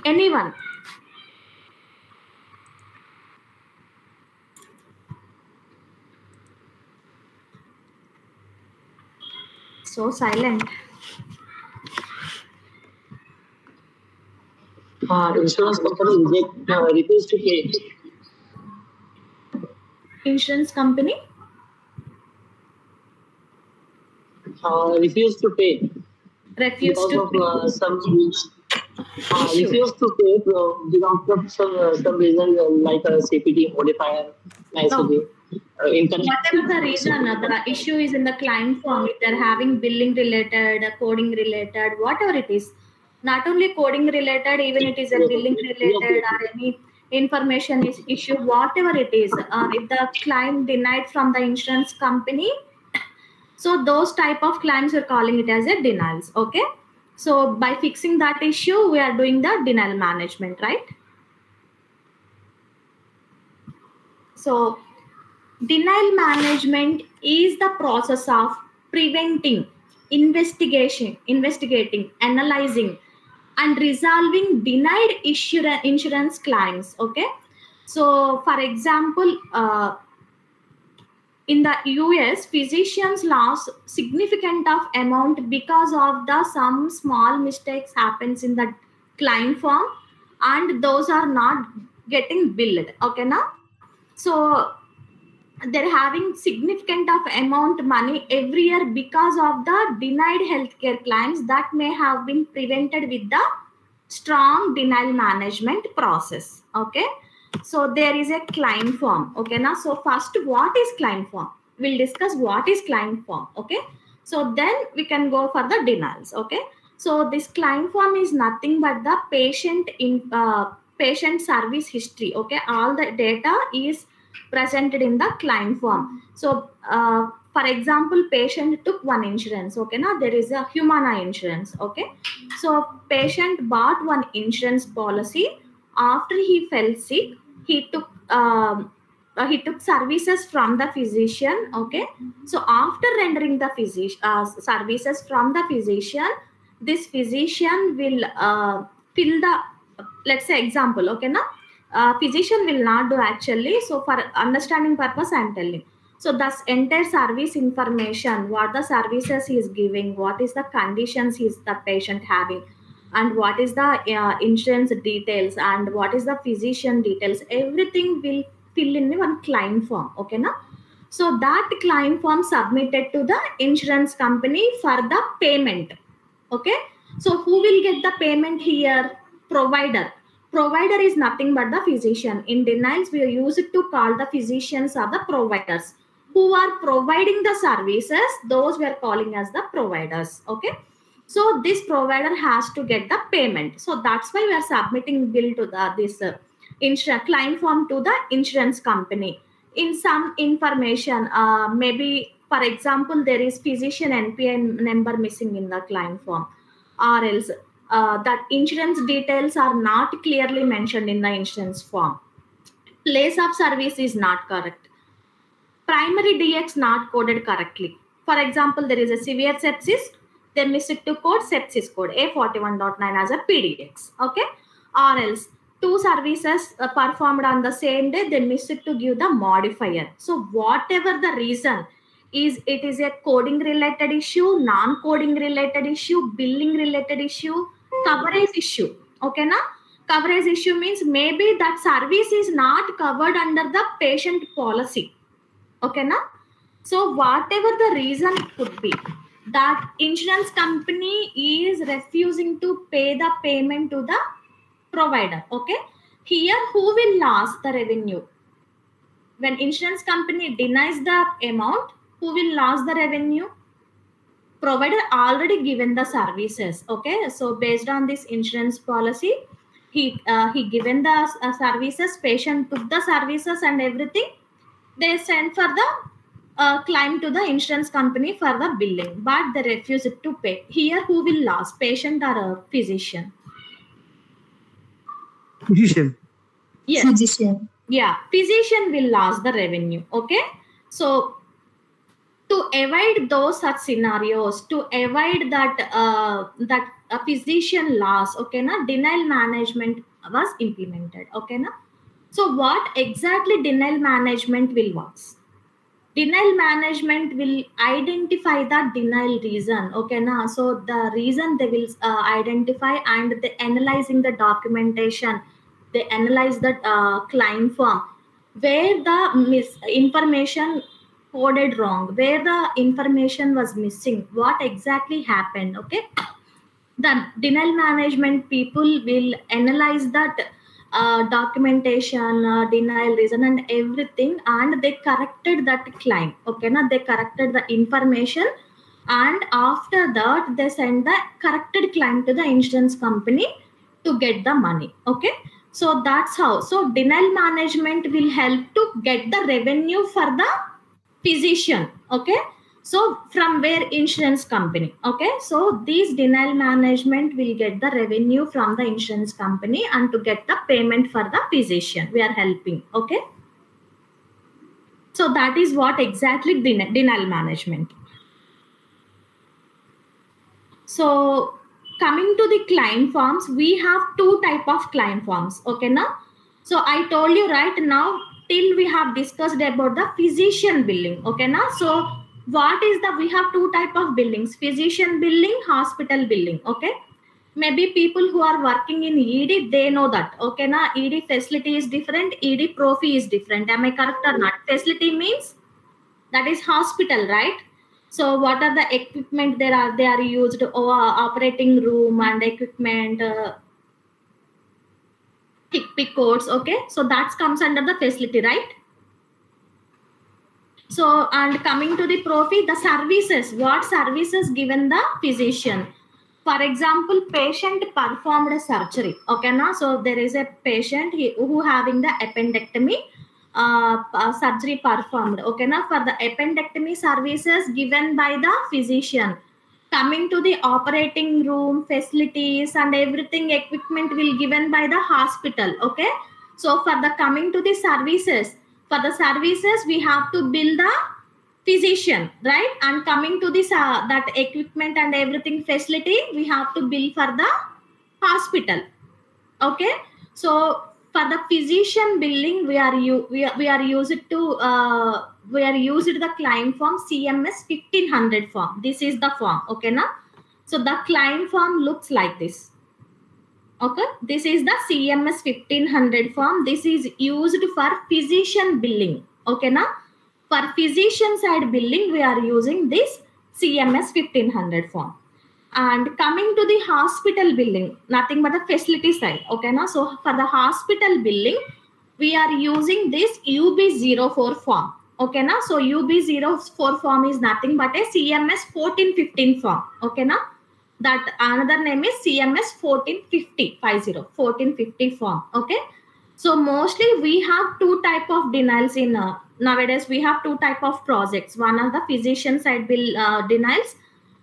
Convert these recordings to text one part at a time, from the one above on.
Anyone? So silent. Insurance company refuse to pay. Insurance company? Refuse to pay. Refuse Because to of some issue. refuse to pay because of some reason like a CPT modifier, No. incorrect. Whatever the reason, the issue is in the client form. If they're having billing related, coding related, whatever it is, not only coding related, even it is a billing related or any information is issue, whatever it is, if the client denied from the insurance company, so those type of claims we're calling it as a denials. Okay. So by fixing that issue, we are doing the denial management, right? So denial management is the process of preventing, investigating, analyzing, and resolving denied insurance claims. Okay. So for example, in the US, physicians lost significant of amount because of the some small mistakes happens in the claim form, and those are not getting billed. Okay, now so they're having significant of amount money every year because of the denied healthcare claims that may have been prevented with the strong denial management process. Okay, so there is a claim form. Okay, now so first, what is claim form? We'll discuss what is claim form. Okay, so then we can go for the denials. Okay, so this claim form is nothing but the patient service history. Okay, all the data is presented in the claim form. So for example, patient took one insurance. Okay, now there is a Humana insurance. Okay, so patient bought one insurance policy. After he fell sick, he took services from the physician. Okay, so after rendering the services from the physician, this physician will fill the, let's say example. Okay, now physician will not do actually. So for understanding purpose, I'm telling. So thus entire service information, what the services he is giving, what is the conditions is the patient having, and what is the insurance details, and what is the physician details, everything will fill in one claim form. Okay, now so that claim form submitted to the insurance company for the payment. Okay, so who will get the payment here? Provider is nothing but the physician. In denials, we use it to call the physicians or the providers who are providing the services. Those we are calling as the providers. Okay, so this provider has to get the payment. So that's why we are submitting bill to this insurance claim form to the insurance company. In some information, maybe for example, there is physician NPN number missing in the claim form, or else that insurance details are not clearly mentioned in the insurance form. Place of service is not correct. Primary DX not coded correctly. For example, there is a severe sepsis, they miss it to code sepsis code A41.9 as a PDX. Okay, or else two services performed on the same day, they miss it to give the modifier. So whatever the reason is, it is a coding related issue, non-coding related issue, billing related issue, coverage issue. Okay, now coverage issue means maybe that service is not covered under the patient policy. Okay, now so whatever the reason could be, that insurance company is refusing to pay the payment to the provider. Okay, here who will lose the revenue? When insurance company denies the amount, who will lose the revenue? Provider already given the services. Okay, so based on this insurance policy, he given the services, patient took the services and everything, they sent for the claim to the insurance company for the billing, but they refuse it to pay. Here who will lose, patient or a physician? Physician. Yes. Physician. Yeah, physician will lose the revenue. Okay, so to avoid those such scenarios, to avoid that a physician loss, okay na, denial management was implemented. Okay na, so what exactly denial management will works? Denial management will identify the denial reason. Okay na, so the reason they will identify, and they analyzing the documentation, they analyze the claim form, where the information coded wrong, where the information was missing, what exactly happened. Okay, the denial management people will analyze that documentation, denial reason and everything, and they corrected that claim. Okay now, they corrected the information, and after that they send the corrected claim to the insurance company to get the money. Okay, so that's how. So denial management will help to get the revenue for the physician. Okay, so from where? Insurance company. Okay, so this denial management will get the revenue from the insurance company, and to get the payment for the physician we are helping. Okay, so that is what exactly denial management. So coming to the claim forms, we have two type of claim forms. Okay now, so I told you right now, till we have discussed about the physician billing. Okay now, so what is the, we have two type of billings: physician billing, hospital billing. Okay, maybe people who are working in ED, they know that. Okay now, ED facility is different, ED profi is different. Am I correct or not? Facility means that is hospital, right? So what are the equipment there are? They are used, operating room and equipment, pick codes. Okay, so that comes under the facility, right? So, and coming to the profi, the services, what services given the physician? For example, patient performed a surgery. Okay now, so there is a patient who having the appendectomy, surgery performed. Okay now, for the appendectomy services given by the physician. Coming to the operating room, facilities and everything, equipment will given by the hospital. Okay, so for the coming to the services, for the services we have to bill the physician, right? And coming to this that equipment and everything facility, we have to bill for the hospital. Okay, so for the physician billing, we are used to we are used the claim form CMS 1500 form. This is the form. Okay now, so the claim form looks like this. Okay, this is the CMS 1500 form. This is used for physician billing. Okay now, for physician side billing, we are using this CMS 1500 form. And coming to the hospital billing, nothing but the facility side. Okay now, so for the hospital billing, we are using this UB04 form. Okay now, so UB04 form is nothing but a CMS 1415 form. Okay now, that another name is CMS 1450 form. Okay, so mostly we have two type of denials in nowadays. We have two type of projects. One are the physician side bill denials,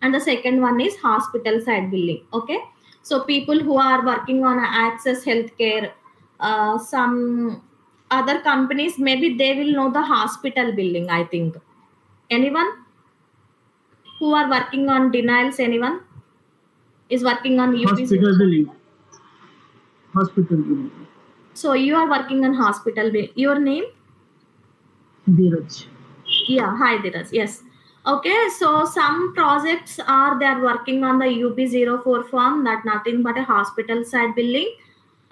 and the second one is hospital side billing. Okay, so people who are working on Access Healthcare, some other companies, maybe they will know the hospital billing. I think anyone who are working on denials, anyone is working on Hospital billing. Hospital billing. So you are working on hospital bill. Your name? Dheeraj. Yeah, hi Dheeraj. Yes. Okay, so some projects are they are working on the UB04 form, that nothing but a hospital side billing,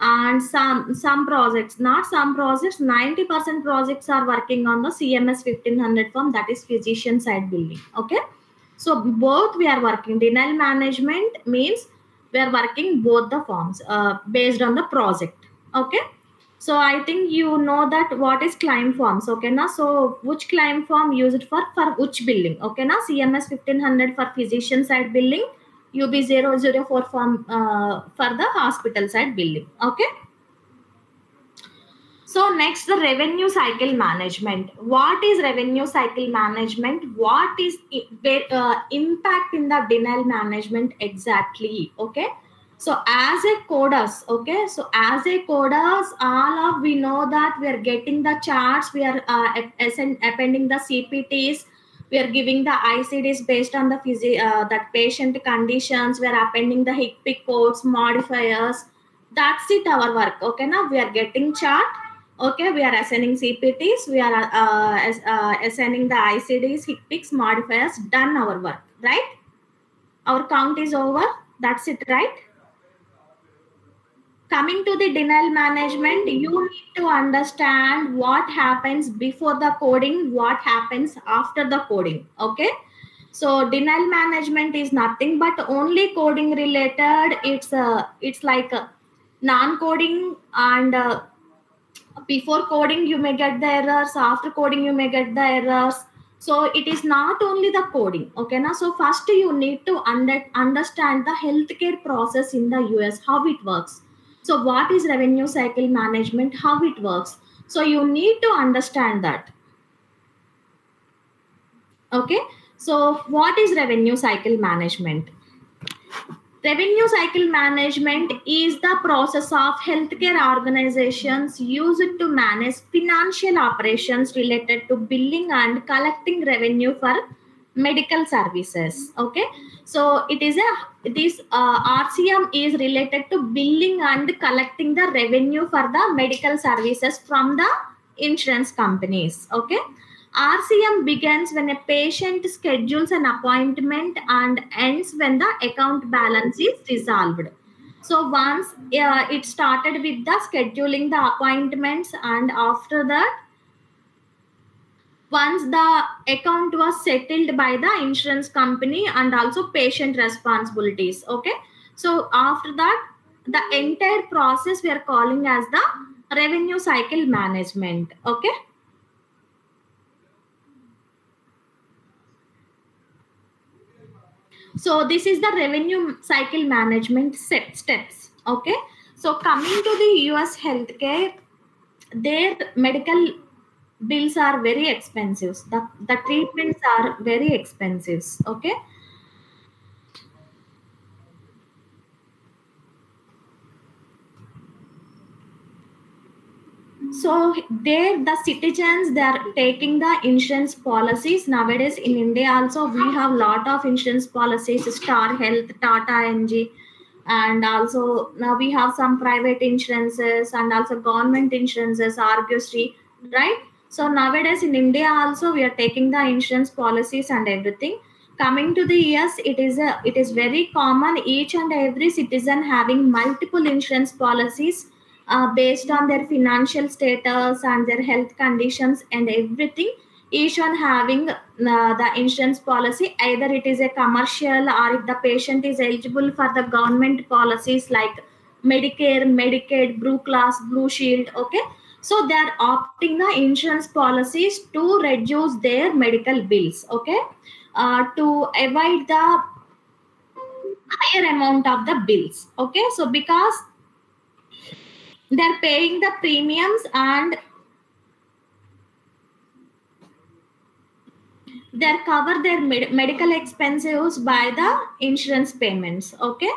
and some projects, not some projects, 90% projects are working on the CMS 1500 form, that is physician side billing. Okay, so both we are working. Denial management means we are working both the forms based on the project. Okay, so I think you know that what is claim forms. Okay now, so which claim form used for which billing. Okay now, CMS 1500 for physician side billing, UB004 form for the hospital side billing. Okay, so next, the revenue cycle management. What is revenue cycle management? What is impact in the denial management exactly? Okay, So as a coders, okay, so as a coders, we know that we are getting the charts, we are appending the CPTs, we are giving the ICDs based on the that patient conditions, we are appending the HICPIC codes, modifiers. That's it, our work. Okay, now we are getting chart. Okay, we are assigning CPTs, we are assigning the ICDs, HICPICs, modifiers. Done our work, right? Our count is over. That's it, right? Coming to the denial management, you need to understand what happens before the coding, what happens after the coding. Okay, so denial management is nothing but only coding related. It's like a non-coding, and before coding you may get the errors, after coding you may get the errors. So it is not only the coding. Okay, now so first you need to understand the healthcare process in the US, how it works. So what is revenue cycle management, how it works. So you need to understand that. Okay, so what is revenue cycle management? Revenue cycle management is the process of healthcare organizations use it to manage financial operations related to billing and collecting revenue for medical services. Okay, so it is RCM is related to billing and collecting the revenue for the medical services from the insurance companies. Okay, RCM begins when a patient schedules an appointment and ends when the account balance is resolved. So once it started with the scheduling the appointments, and after that, once the account was settled by the insurance company and also patient responsibilities. Okay, so after that, the entire process we are calling as the revenue cycle management. Okay. So this is the revenue cycle management steps. Okay, so coming to the US healthcare, their medical bills are very expensive, the treatments are very expensive. Okay, so there the citizens, they are taking the insurance policies. Nowadays in India also we have lot of insurance policies, Star Health, Tata NG, and also now we have some private insurances and also government insurances, Argosy, right? So nowadays in India also we are taking the insurance policies and everything. Coming to the US, it is very common, each and every citizen having multiple insurance policies based on their financial status and their health conditions and everything. Each one having the insurance policy, either it is a commercial or if the patient is eligible for the government policies like Medicare, Medicaid, Blue Cross, Blue Shield. Okay, so they are opting the insurance policies to reduce their medical bills. Okay, to avoid the higher amount of the bills. Okay, so because they're paying the premiums and they cover their medical expenses by the insurance payments. Okay,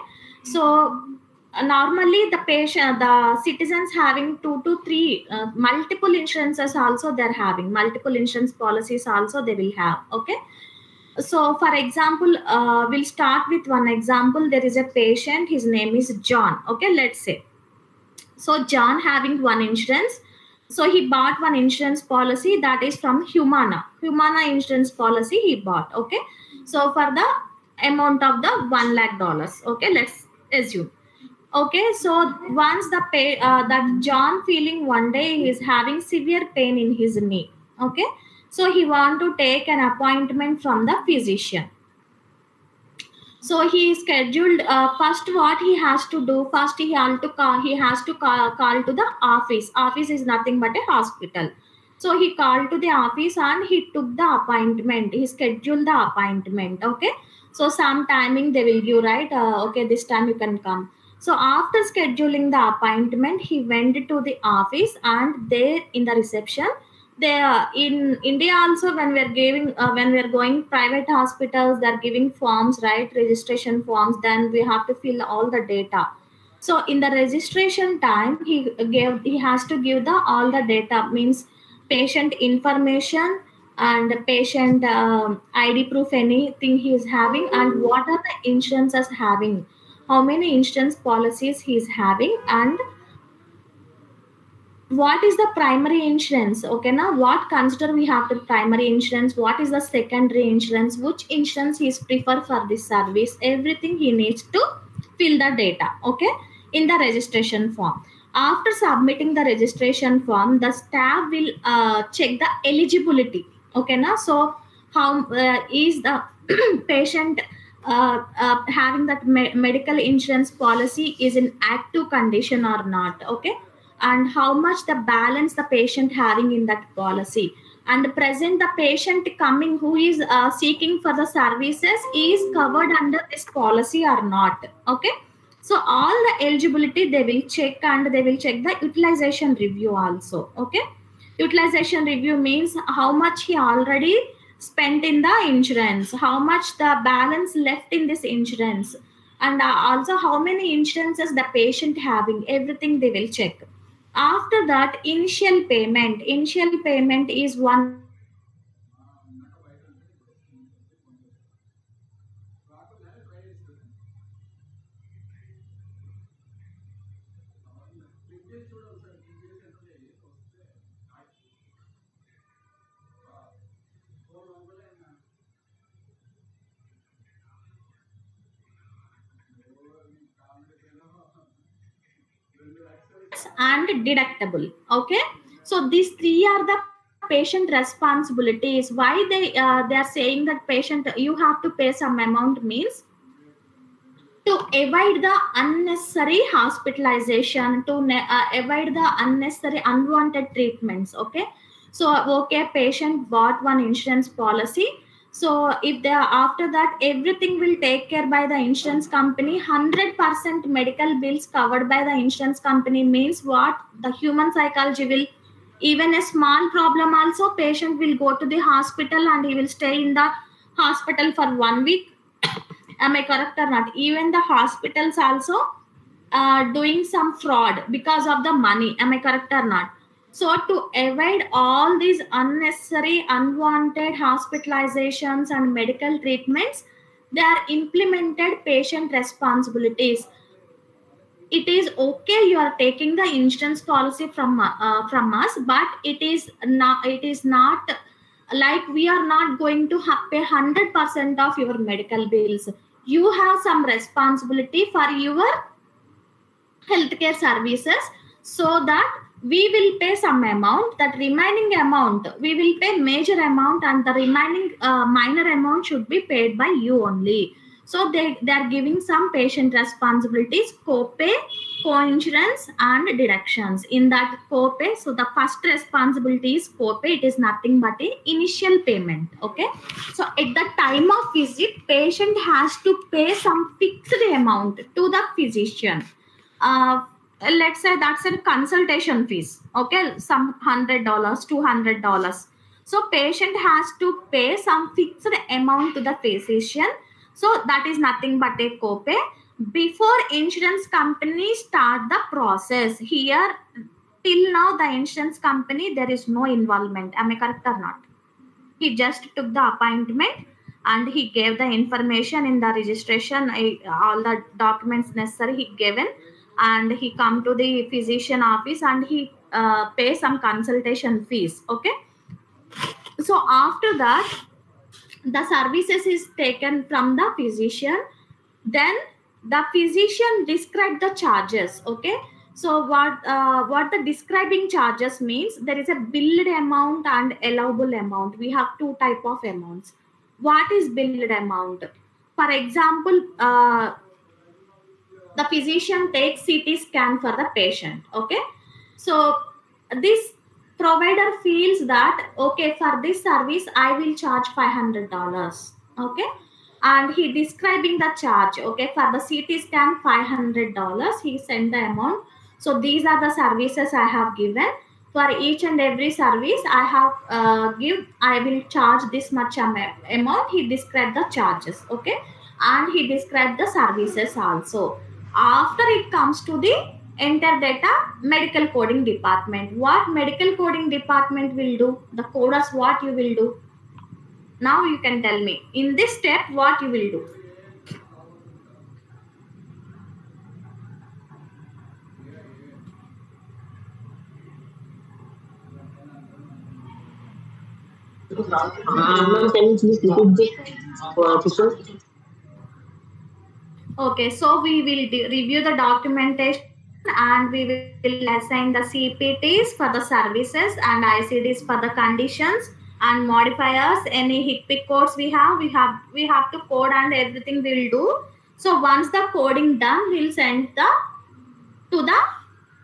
so normally the patient, the citizens having 2 to 3 multiple insurances also, they're having multiple insurance policies also they will have. Okay, so for example, we'll start with one example. There is a patient, his name is John. Okay, let's say, so John having one insurance. So he bought one insurance policy that is from Humana insurance policy he bought. Okay, so for the amount of the $1 lakh. Okay, let's assume. Okay, so once that John feeling one day he is having severe pain in his knee. Okay, so he want to take an appointment from the physician. So he scheduled, first what he has to do, first he has to call to the office is nothing but a hospital. So he called to the office and he took the appointment, he scheduled the appointment. Okay, so some timing they will give, right? Okay, this time you can come. So after scheduling the appointment, he went to the office, and there in the reception They in India also, when we're giving when we're going private hospitals, they're giving forms, right? Registration forms. Then we have to fill all the data. So in the registration time, he has to give the all the data, means patient information and patient ID proof, anything he is having, and what are the insurances having, how many insurance policies he is having, and what is the primary insurance. Okay, now what consider we have the primary insurance, what is the secondary insurance, which insurance is preferred for this service, everything he needs to fill the data, okay, in the registration form. After submitting the registration form, the staff will check the eligibility. Okay, now so how is the patient having that medical insurance policy is in active condition or not, okay, and how much the balance the patient having in that policy, and present the patient coming who is seeking for the services is covered under this policy or not, okay. So all the eligibility they will check, and they will check the utilization review also, okay. Utilization review means how much he already spent in the insurance, how much the balance left in this insurance, and also how many insurances the patient having, everything they will check. After that, initial payment is 100 and deductible, okay. So these three are the patient responsibilities. Why they are saying that patient you have to pay some amount means to avoid the unnecessary hospitalization, to avoid the unnecessary unwanted treatments, okay. So okay, patient bought one insurance policy, so if they are, after that everything will take care by the insurance company, 100% medical bills covered by the insurance company, means what, the human psychology will, even a small problem also patient will go to the hospital and he will stay in the hospital for 1 week. Am I correct or not? Even the hospitals also doing some fraud because of the money. Am I correct or not? So to avoid all these unnecessary, unwanted hospitalizations and medical treatments, they are implemented patient responsibilities. It is okay you are taking the insurance policy from us, but it is not like we are not going to pay 100% of your medical bills. You have some responsibility for your healthcare services, so that we will pay some amount, that remaining amount we will pay major amount, and the remaining minor amount should be paid by you only. So they are giving some patient responsibilities, copay, co-insurance and deductions in that copay. So the first responsibility is copay, it is nothing but a initial payment, okay. So at the time of visit, patient has to pay some fixed amount to the physician. uh, let's say that's a consultation fees, okay, some $100, $200. So patient has to pay some fixed amount to the physician. So that is nothing but a copay. Before insurance company start the process, here till now the insurance company there is no involvement. Am I correct or not? He just took the appointment and he gave the information in the registration, all the documents necessary he given, and he come to the physician office and he pay some consultation fees, okay. So after that, the services is taken from the physician. Then the physician describe the charges, okay. So what the describing charges means, there is a billed amount and allowable amount. We have two type of amounts. What is billed amount? For example, the physician takes CT scan for the patient, okay. So this provider feels that okay, for this service I will charge $500, okay, and he describing the charge, okay, for the CT scan $500, he sent the amount. So these are the services I have given. for each and every service I have I will charge this much amount. He described the charges, okay, and he described the services also. After it comes to the enter data medical coding department. What medical coding department will do? The coders, what you will do? Now you can tell me in this step what you will do. Ma'am, can you please repeat this question? Okay, so we will review the documentation and we will assign the CPTs for the services and ICDs for the conditions and modifiers. Any HICPIC codes we have to code and everything we will do. So once the coding done, we'll send to the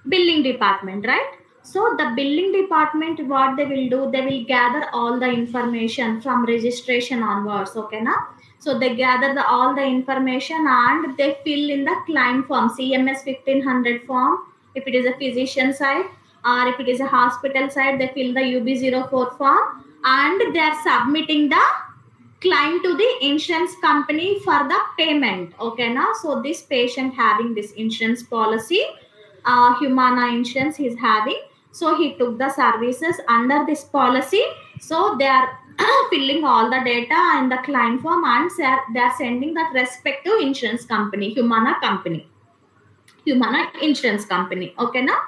billing department, right? So the billing department, what they will do, they will gather all the information from registration onwards, okay now. So they gather all the information and they fill in the claim form, CMS 1500 form. If it is a physician side or if it is a hospital side, they fill the UB04 form and they are submitting the claim to the insurance company for the payment, okay now. So this patient having this insurance policy, Humana insurance he's having, so he took the services under this policy. So they are filling all the data in the client form and they are sending that respective insurance company, Humana insurance company, okay now.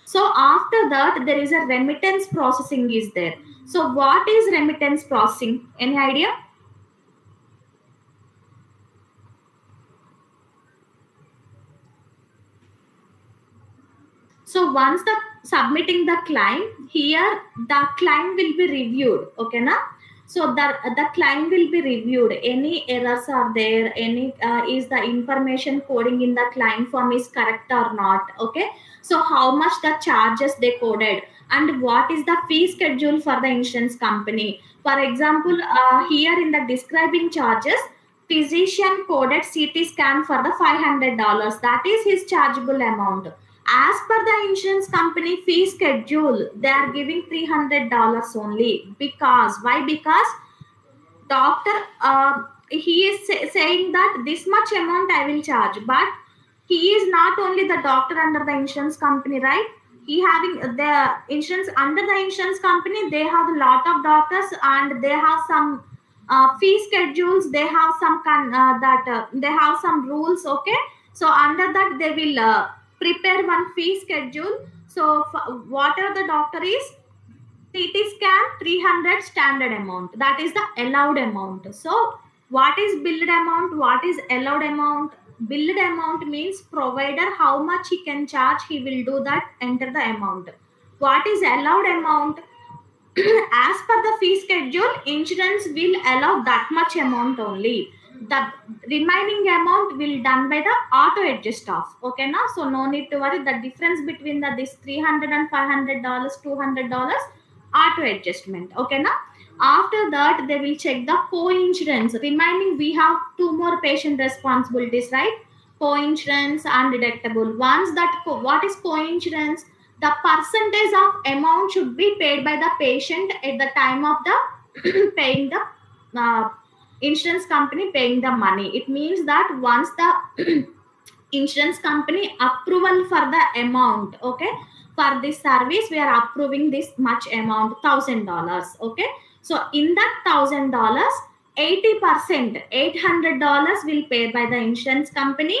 So after that there is a remittance processing is there. So what is remittance processing? Any idea? So once the submitting the claim, here the claim will be reviewed, okay now. So the claim will be reviewed. Any errors are there? Any is the information coding in the claim form is correct or not? Okay. So how much the charges they coded and what is the fee schedule for the insurance company? For example, here in the describing charges, physician coded CT scan for the $500. That is his chargeable amount. As per the insurance company fee schedule, they are giving $300 only. Because why? Because doctor he is saying that this much amount I will charge, but he is not only the doctor under the insurance company, right? He having the insurance under the insurance company, they have a lot of doctors and they have some fee schedules. They have some they have some rules, okay. So under that they will prepare one fee schedule. So whatever the doctor is, CT scan 300 standard amount. That is the allowed amount. So what is billed amount? What is allowed amount? Billed amount means provider how much he can charge, he will do that, enter the amount. What is allowed amount? As per the fee schedule, insurance will allow that much amount only. The remaining amount will done by the auto adjust off, okay now. So no need to worry. The difference between this $300 and $500, $200 auto adjustment, okay now. After that they will check the co-insurance. Remaining we have two more patient responsibilities, right? Co-insurance and deductible. Once that what is co-insurance? The percentage of amount should be paid by the patient at the time of the paying the insurance company paying the money. It means that once the insurance company approval for the amount, okay, for this service we are approving this much amount, $1,000, okay. So in that $1,000, 80%, $800 will pay by the insurance company,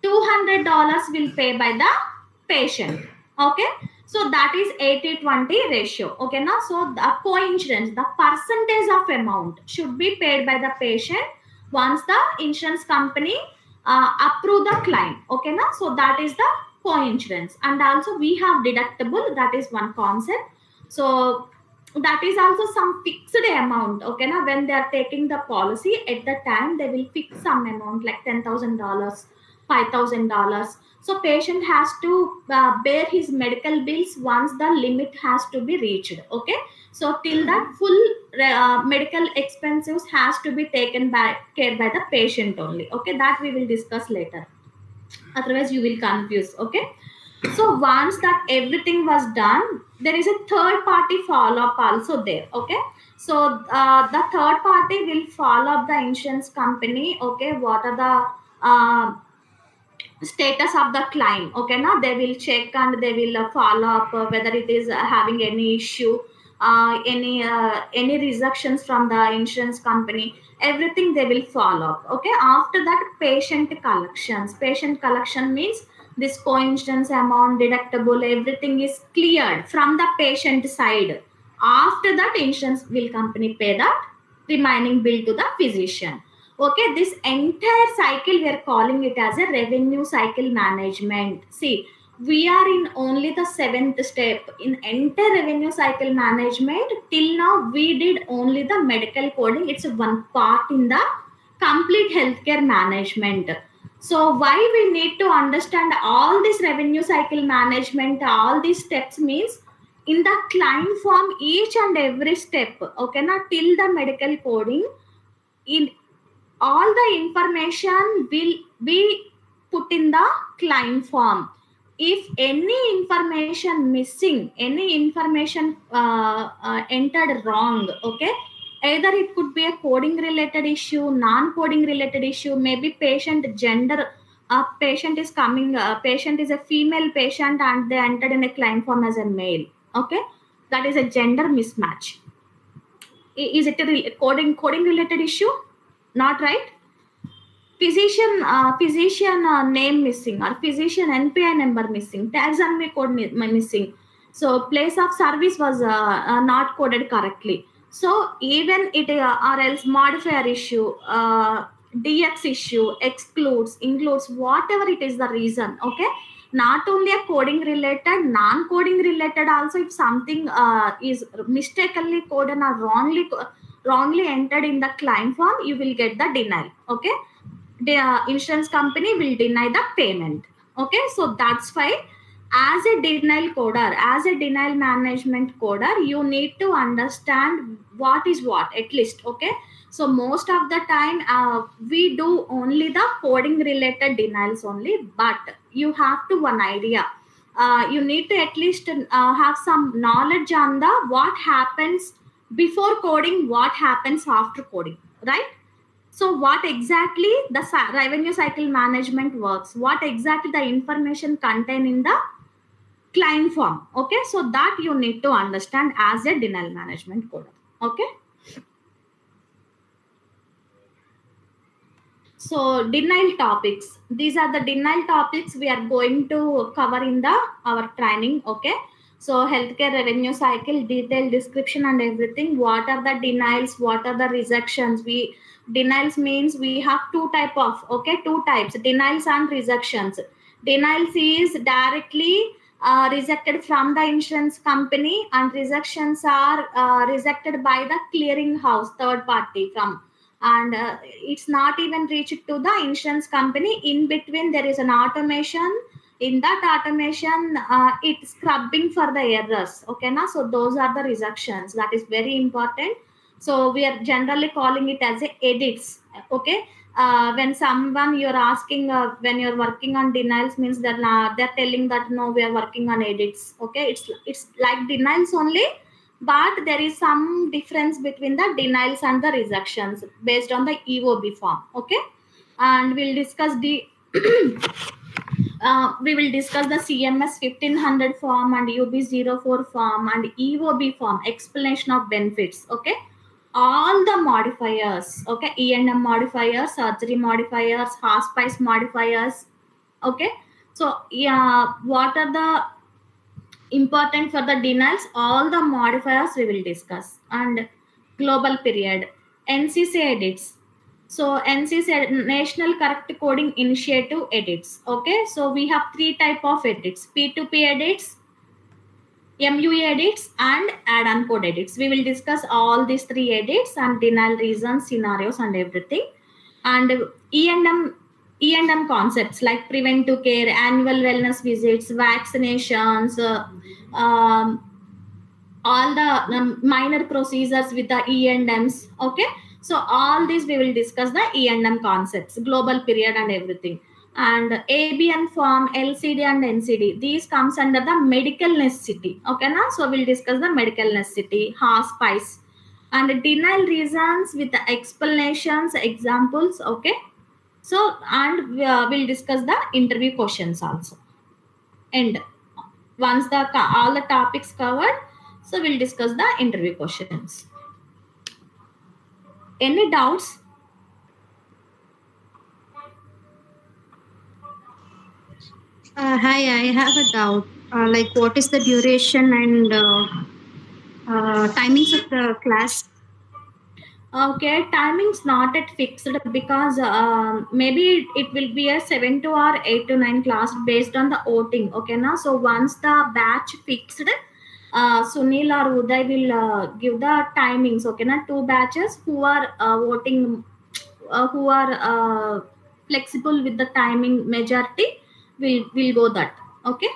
$200 will pay by the patient, okay. So that is 80-20 ratio, okay now. So the co-insurance, the percentage of amount should be paid by the patient once the insurance company approve the claim, okay now. So that is the co-insurance. And also we have deductible, that is one concept. So that is also some fixed amount, okay now. When they are taking the policy, at the time they will fix some amount like $10,000, $5,000. So patient has to bear his medical bills once the limit has to be reached, okay. So till that full medical expenses has to be taken care by the patient only, okay. That we will discuss later, otherwise you will confuse, okay. So once that everything was done, there is a third party follow up also there. Okay, so the third party will follow up the insurance company. Okay, what are the status of the claim? Okay, now they will check and they will follow up whether it is having any issue, any rejections from the insurance company, everything they will follow up. Okay, after that, patient collection means this coinsurance amount, deductible, everything is cleared from the patient side. After that, insurance will company pay that remaining bill to the physician. Okay, this entire cycle we are calling it as a revenue cycle management. See, we are in only the seventh step in entire revenue cycle management. Till now we did only the medical coding. It's one part in the complete healthcare management. So why we need to understand all this revenue cycle management, all these steps means in the client form, each and every step, okay, now till the medical coding, in all the information will be put in the client form. If any information missing, any information entered wrong, okay, either it could be a coding related issue, non coding related issue, maybe patient gender, patient is coming, patient is a female patient and they entered in a client form as a male. Okay, that is a gender mismatch. Is it a coding related issue? Not right. Physician name missing, or physician NPI number missing, taxonomy code missing, so place of service was not coded correctly. So even it or else modifier issue, dx issue, excludes, includes, whatever it is the reason. Okay, not only a coding related, non coding related also, if something is mistakenly coded or wrongly entered in the client form, you will get the denial. Okay, the insurance company will deny the payment. Okay, so that's why as a denial coder, as a denial management coder, you need to understand what is what at least. Okay, so most of the time we do only the coding related denials only, but you have to one idea, you need to at least have some knowledge on the what happens before coding, what happens after coding, right? So what exactly the revenue cycle management works, what exactly the information contained in the client form. Okay, so that you need to understand as a denial management coder. Okay, so denial topics, these are the denial topics we are going to cover in the our training. Okay, so healthcare revenue cycle, detailed description and everything, what are the denials, what are the rejections. We denials means we have two types, denials and rejections. Denials is directly rejected from the insurance company, and rejections are rejected by the clearing house, third party from, and it's not even reached to the insurance company. In between there is an automation. In that automation, it's scrubbing for the errors. Okay, now so those are the rejections, that is very important. So we are generally calling it as a edits. Okay, when someone you're asking, when you're working on denials means that they're telling that no, we are working on edits. Okay, it's like denials only, but there is some difference between the denials and the rejections based on the EOB form. Okay, and we'll discuss the we will discuss the CMS 1500 form and UB04 form and EOB form, explanation of benefits. Okay, all the modifiers. Okay, E&M modifiers, surgery modifiers, hospice modifiers. Okay, so yeah, what are the important for the denials, all the modifiers we will discuss. And global period, NCC edits. So NCC, National Correct Coding Initiative edits. Okay, so we have three type of edits: P2P edits, MUE edits, and add-on code edits. We will discuss all these three edits and denial reasons, scenarios, and everything. And E&M concepts like preventive care, annual wellness visits, vaccinations, all the minor procedures with the E&Ms. Okay, so all these we will discuss the E&M concepts, global period and everything. And ABN form, LCD and NCD, these comes under the medical necessity. Okay, now so we'll discuss the medical necessity, hospice, and denial reasons with the explanations, examples. Okay, so and we'll discuss the interview questions also. And once the all the topics covered, so we'll discuss the interview questions. Any doubts? Hi, I have a doubt. Like, what is the duration and timings of the class? Okay, timing's not at fixed because maybe it will be a 7 to or 8 to 9 class based on the voting. Okay, now so once the batch fixed, Sunil or Uday will give the timings. Okay, now 2 batches who are voting, who are flexible with the timing majority will go that. Okay,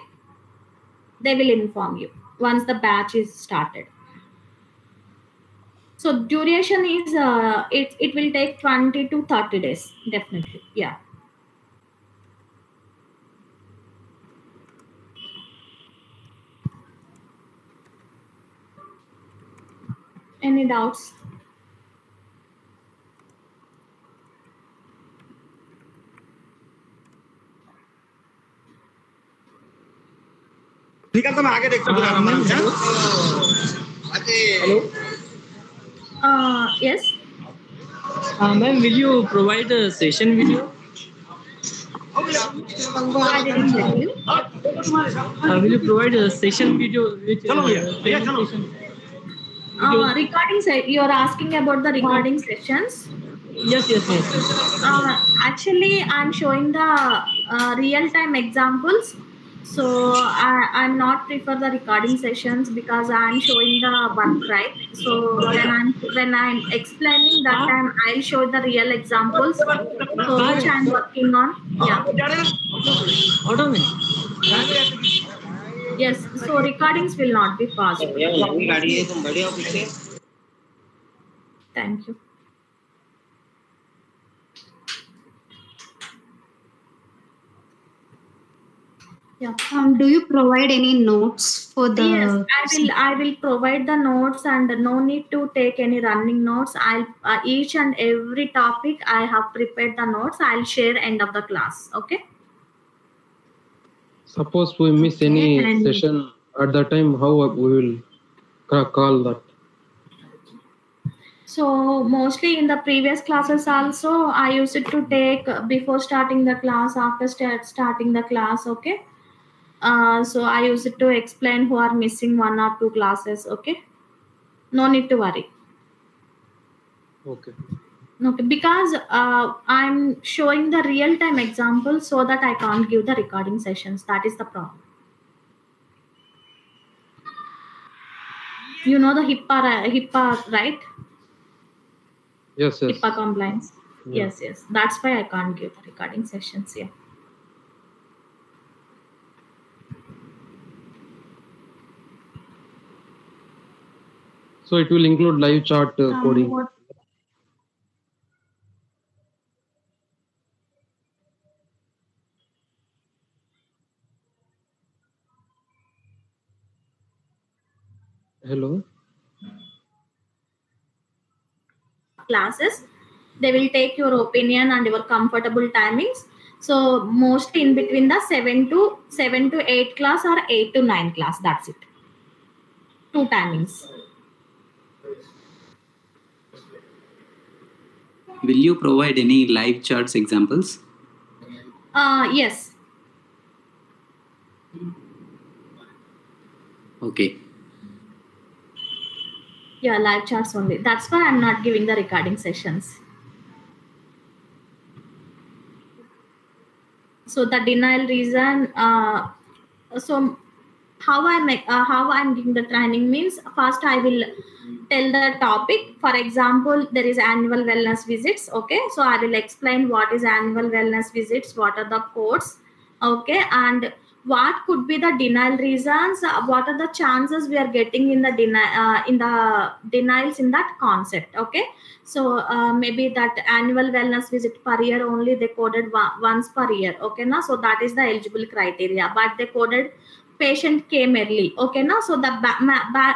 they will inform you once the batch is started. So duration is it will take 20 to 30 days, definitely. Yeah. Any doubts? Hello. Yes. Ma'am, will you provide a session video? I didn't get you. Will you provide a session video which presentation? Recording you're asking about the recording sessions. Yes. Actually, I'm showing the real-time examples. So I'm not prefer the recording sessions because I'm showing the work, right? So when I'm explaining that time, I'll show the real examples. So which I'm working on. Yeah. Yes. So recordings will not be fast. Thank you. Yeah. Do you provide any notes for the? Yes, I will provide the notes, and no need to take any running notes. I'll each and every topic I have prepared the notes. I'll share end of the class. Okay. Suppose we miss any session at that time, how we will call that? So mostly in the previous classes also, I used it to take before starting the class, after starting the class. Okay. So I use it to explain who are missing 1 or 2 classes. Okay, no need to worry. Okay, because I'm showing the real-time example so that I can't give the recording sessions. That is the problem. You know the HIPAA, right? Yes. HIPAA compliance. Yeah. Yes. That's why I can't give the recording sessions here. So it will include live chat coding. Hello. Classes, they will take your opinion and your comfortable timings. So mostly in between the 7 to 8 class or 8 to 9 class. That's it. 2 timings. Will you provide any live charts examples? Yes. Okay. Yeah, live charts only. That's why I'm not giving the recording sessions. So the denial reason. So how I'm giving the training means, first I will tell the topic. For example, there is annual wellness visits. Okay, so I will explain what is annual wellness visits, what are the codes. Okay, and what could be the denial reasons, what are the chances we are getting in the denials in that concept. Okay, so maybe that annual wellness visit per year only they coded once per year. Okay, now so that is the eligible criteria, but they coded patient came early. Okay, now so the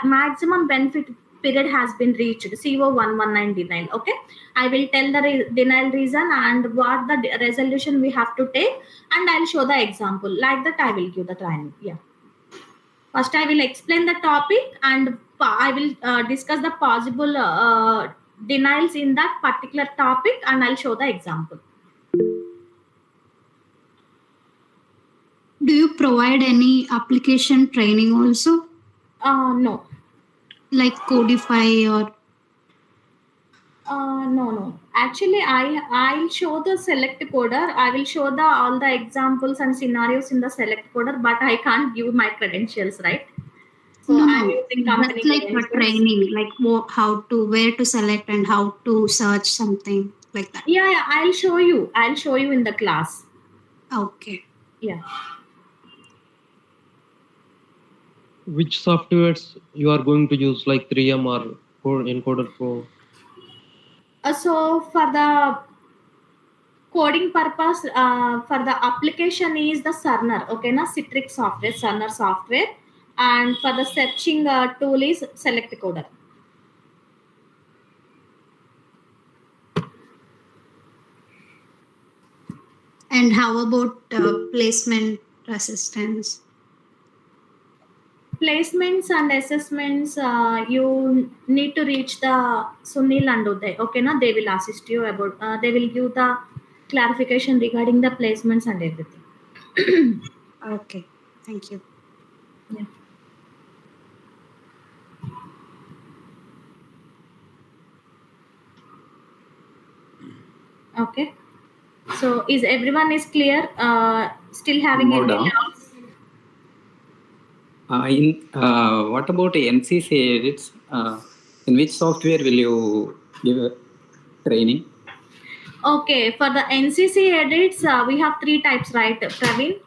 maximum benefit period has been reached, CO119 denial. Okay, I will tell the denial reason and what the resolution we have to take, and I'll show the example. Like that, I will give the training. Yeah. First, I will explain the topic and I will discuss the possible denials in that particular topic, and I'll show the example. Do you provide any application training also? No. Like Codify or? No. Actually, I'll show the select coder. I will show all the examples and scenarios in the select coder, but I can't give my credentials, right? So No, I'm using company that's like credentials. for training, like where to select and how to search something like that. Yeah, I'll show you. I'll show you in the class. Okay. Yeah. Which softwares you are going to use, like 3M or Encoder Pro? So for the coding purpose, for the application is the Cerner. Okay, na Citrix software, Cerner software, and for the searching tool is Select Coder. And how about placement assistance? Placements and assessments, you need to reach the Sunil and Uday. Okay, na they will assist you about. They will give the clarification regarding the placements and everything. Okay, thank you. Yeah. Okay. So is everyone is clear? Still having More any down. doubts? What about NCC edits? In which software will you give a training? Okay, for the NCC edits, we have 3 types, right, Praveen?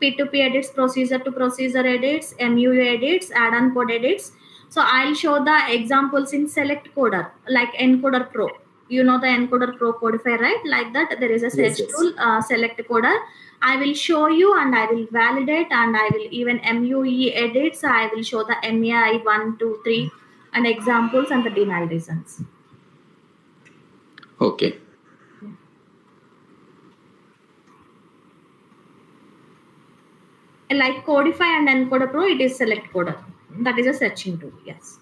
P2P edits, procedure to procedure edits, MUU edits, add-on code edits. So I'll show the examples in Select Coder, like Encoder Pro. You know the Encoder Pro Codify, right? Like that, there is a search Yes. tool, Select Coder. I will show you and I will validate, and I will even MUE edits. I will show the MEI 1, 2, 3 and examples and the denial reasons. Okay. Like Codify and Encoder Pro, it is Select Coder. That is a searching tool. Yes.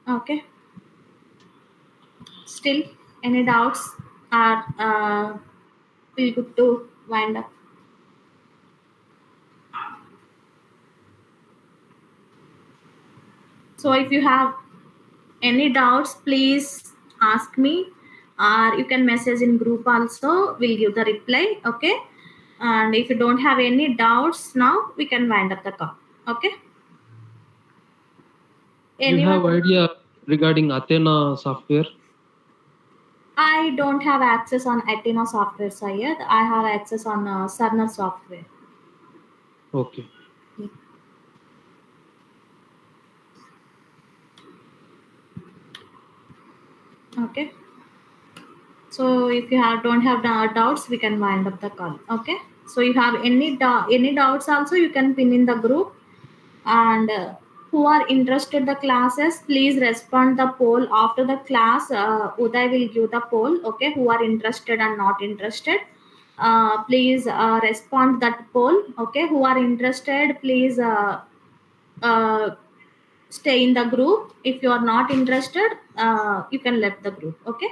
Okay. Still, any doubts? Are we good to wind up? So if you have any doubts, please ask me, or you can message in group also. We'll give the reply. Okay. And if you don't have any doubts now, we can wind up the call. Okay. You have idea regarding Athena software? I don't have access on Athena software, Syed. I have access on Cerner software. Okay. Okay. So if you don't have doubts, we can wind up the call. Okay. So you have any doubts also, you can pin in the group. And who are interested in the classes, please respond the poll after the class. Uday will give the poll. Okay. Who are interested and not interested, please respond that poll. Okay. Who are interested, please stay in the group. If you are not interested, you can leave the group. Okay.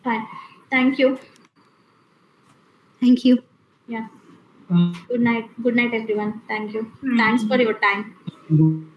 Fine. Thank you. Thank you. Yeah. Good night. Good night, everyone. Thank you. Mm. Thanks for your time.